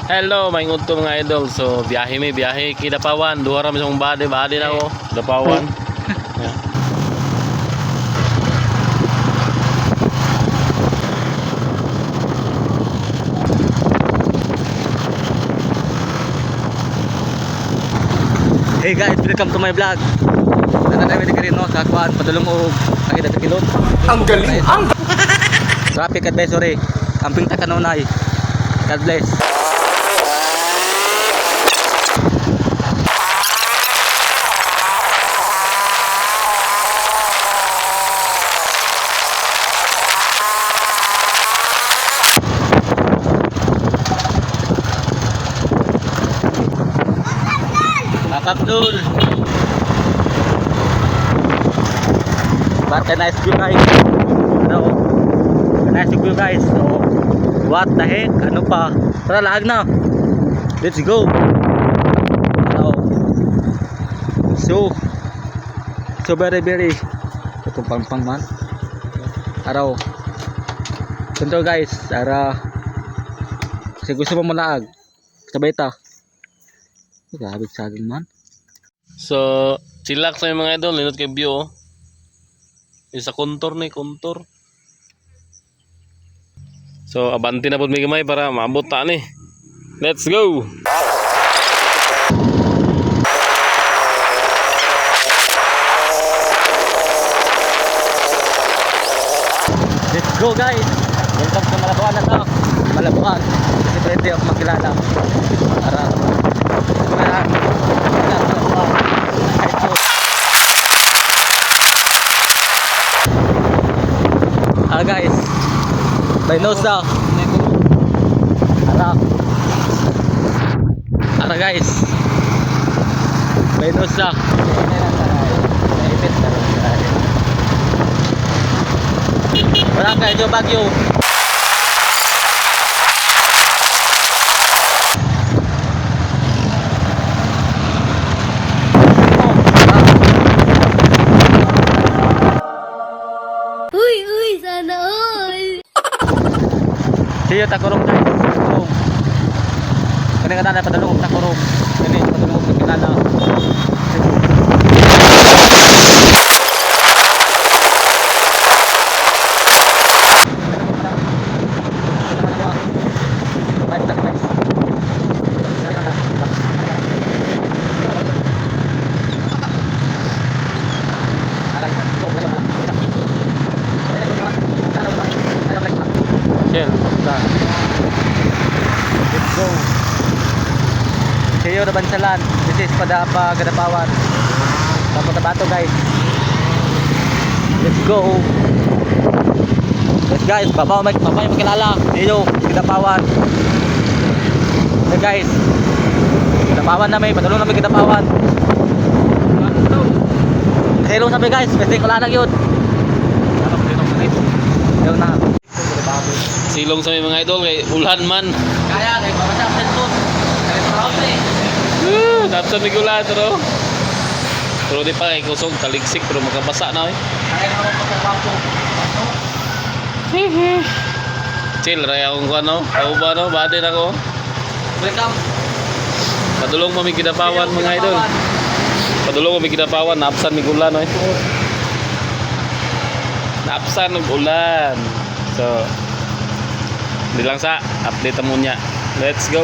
Hello, may ngudto mga idol. So, biyahe Kidapawan. Duha ra mi song bade na ako. Kidapawan. Yeah. Hey guys, welcome to my vlog. Nananay ka rin no sa kuan padulong og nakita sa kilot. Ang galing. Traffic advisory. Camping ta kanunay. God bless. Abdul. What a nice view guys. Ano? Nice view guys. So, what the heck? Ano pa? Tara laag na. Let's go. Ano? So very itong pangpang man. Araw. Control guys. Ara. Kasi gusto mo malaag. Sabay ta. Grabe saging man. So, chillax na yung mga idol. Linot kay view. Oh. Isa kontor ni kontor. So, abanti na po may gamay para maabot ta ni. Let's go! Let's go guys. Welcome sa Malabuan na to. Malabuan. Kasi pwede ako makilala. Para guys, by nose daw. Ara guys, by nose daw. Wala kayo bagyo. Uy, sana all. Siyo takurong guys, takurong. Kani ka na padulong takurong. Kani padulong sa kinala. Let's go. Kayo na bansalan. This is Padapa Kidapawan. Papunta Bato guys. Let's go. Yes guys, babaw makilala. Dito, Kidapawan. Hey guys. Kidapawan na may, padulong na may Kidapawan. Hello sabi guys, pwede ko lang yun. Yung na. Silong sa mga idol kay ulan man. Kaya kay babasa ang cellphone. Kaya proud eh. Tapos may ulan pero di pa kay kusog taligsik pero makabasa na eh. Kaya naman pagkakwapo. Chill ray akong ano, kauba no, bade na ko. Welcome. Padulong mo may Kidapawan mga idol. Padulong mo may Kidapawan, naapsan may ulan no eh. Naapsan ng ulan. So, di lang sa update mo niya. Let's go.